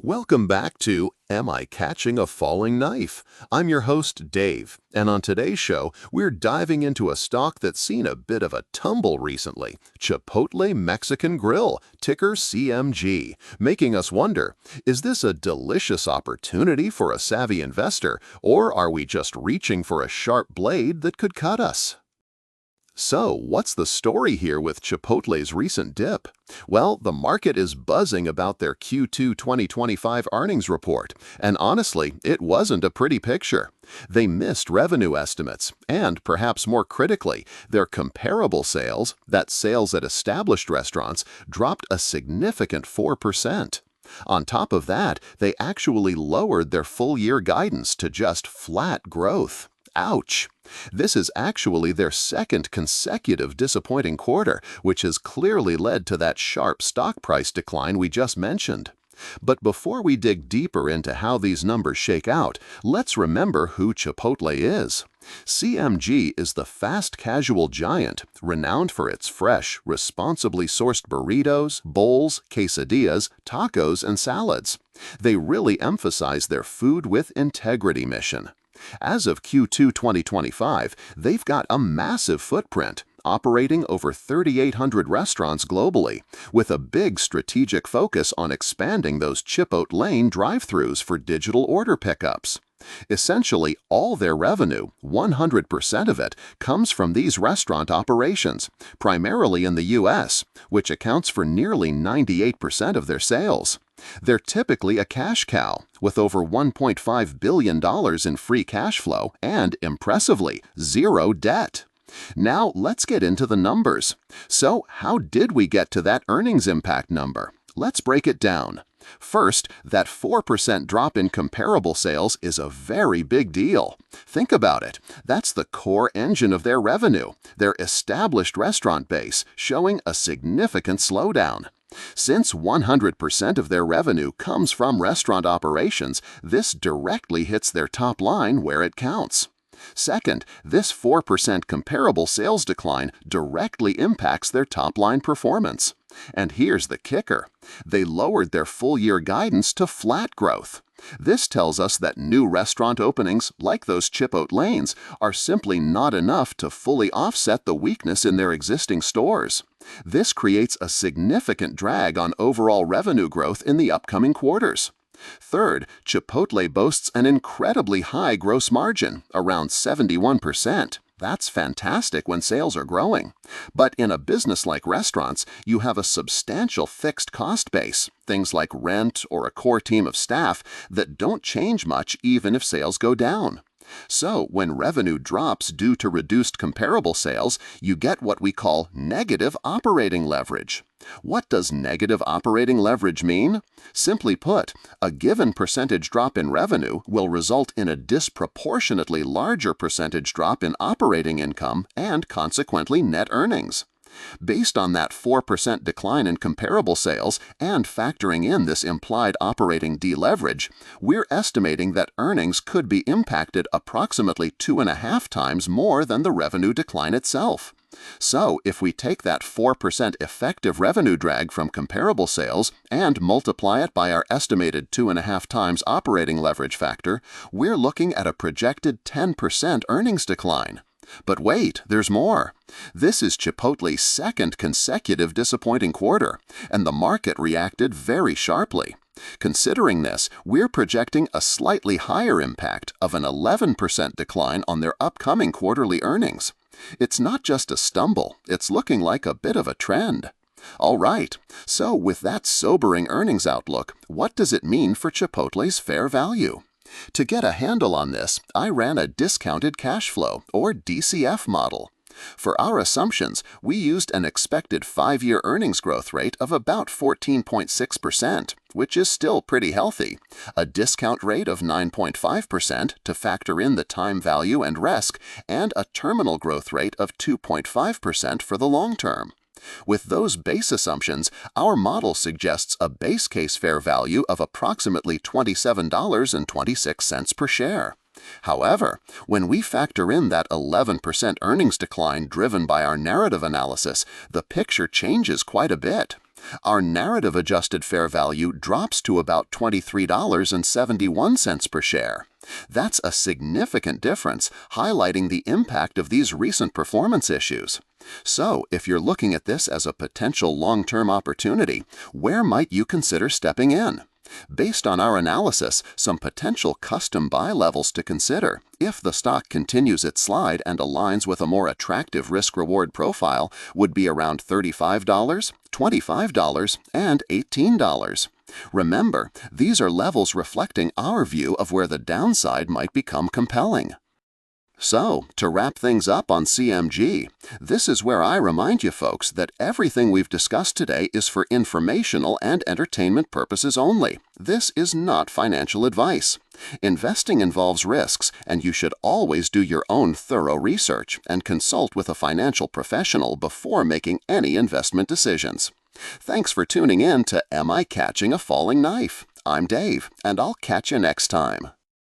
Welcome back to Am I Catching a Falling Knife? I'm your host, Dave, and on today's show, we're diving into a stock that's seen a bit of a tumble recently, Chipotle Mexican Grill, ticker CMG, making us wonder, is this a delicious opportunity for a savvy investor, or are we just reaching for a sharp blade that could cut us? So, what's the story here with Chipotle's recent dip? Well, the market is buzzing about their Q2 2025 earnings report, and honestly, it wasn't a pretty picture. They missed revenue estimates, and perhaps more critically, their comparable sales, that's sales at established restaurants, dropped a significant 4%. On top of that, they actually lowered their full-year guidance to just flat growth. Ouch! This is actually their second consecutive disappointing quarter, which has clearly led to that sharp stock price decline we just mentioned. But before we dig deeper into how these numbers shake out, let's remember who Chipotle is. CMG is the fast casual giant, renowned for its fresh, responsibly sourced burritos, bowls, quesadillas, tacos, and salads. They really emphasize their food with integrity mission. As of Q2 2025, they've got a massive footprint, operating over 3,800 restaurants globally, with a big strategic focus on expanding those Chipotle drive-thrus for digital order pickups. Essentially, all their revenue, 100% of it, comes from these restaurant operations, primarily in the U.S., which accounts for nearly 98% of their sales. They're typically a cash cow, with over $1.5 billion in free cash flow and, impressively, zero debt. Now, let's get into the numbers. So, how did we get to that earnings impact number? Let's break it down. First, that 4% drop in comparable sales is a very big deal. Think about it. That's the core engine of their revenue, their established restaurant base, showing a significant slowdown. Since 100% of their revenue comes from restaurant operations, this directly hits their top line where it counts. Second, this 4% comparable sales decline directly impacts their top-line performance. And here's the kicker. They lowered their full-year guidance to flat growth. This tells us that new restaurant openings, like those Chipotlanes, are simply not enough to fully offset the weakness in their existing stores. This creates a significant drag on overall revenue growth in the upcoming quarters. Third, Chipotle boasts an incredibly high gross margin, around 71%. That's fantastic when sales are growing. But in a business like restaurants, you have a substantial fixed cost base, things like rent or a core team of staff, that don't change much even if sales go down. So, when revenue drops due to reduced comparable sales, you get what we call negative operating leverage. What does negative operating leverage mean? Simply put, a given percentage drop in revenue will result in a disproportionately larger percentage drop in operating income and consequently net earnings. Based on that 4% decline in comparable sales and factoring in this implied operating deleverage, we're estimating that earnings could be impacted approximately 2.5 times more than the revenue decline itself. So, if we take that 4% effective revenue drag from comparable sales and multiply it by our estimated 2.5 times operating leverage factor, we're looking at a projected 10% earnings decline. But wait, there's more. This is Chipotle's second consecutive disappointing quarter, and the market reacted very sharply. Considering this, we're projecting a slightly higher impact of an 11% decline on their upcoming quarterly earnings. It's not just a stumble, it's looking like a bit of a trend. All right, so with that sobering earnings outlook, what does it mean for Chipotle's fair value? To get a handle on this, I ran a discounted cash flow, or DCF model. For our assumptions, we used an expected 5-year earnings growth rate of about 14.6%, which is still pretty healthy, a discount rate of 9.5% to factor in the time value and risk, and a terminal growth rate of 2.5% for the long term. With those base assumptions, our model suggests a base case fair value of approximately $27.26 per share. However, when we factor in that 11% earnings decline driven by our narrative analysis, the picture changes quite a bit. Our narrative-adjusted fair value drops to about $23.71 per share. That's a significant difference, highlighting the impact of these recent performance issues. So, if you're looking at this as a potential long-term opportunity, where might you consider stepping in? Based on our analysis, some potential custom buy levels to consider, if the stock continues its slide and aligns with a more attractive risk-reward profile, would be around $35, $25, and $18. Remember, these are levels reflecting our view of where the downside might become compelling. So, to wrap things up on CMG, this is where I remind you folks that everything we've discussed today is for informational and entertainment purposes only. This is not financial advice. Investing involves risks, and you should always do your own thorough research and consult with a financial professional before making any investment decisions. Thanks for tuning in to Am I Catching a Falling Knife? I'm Dave, and I'll catch you next time.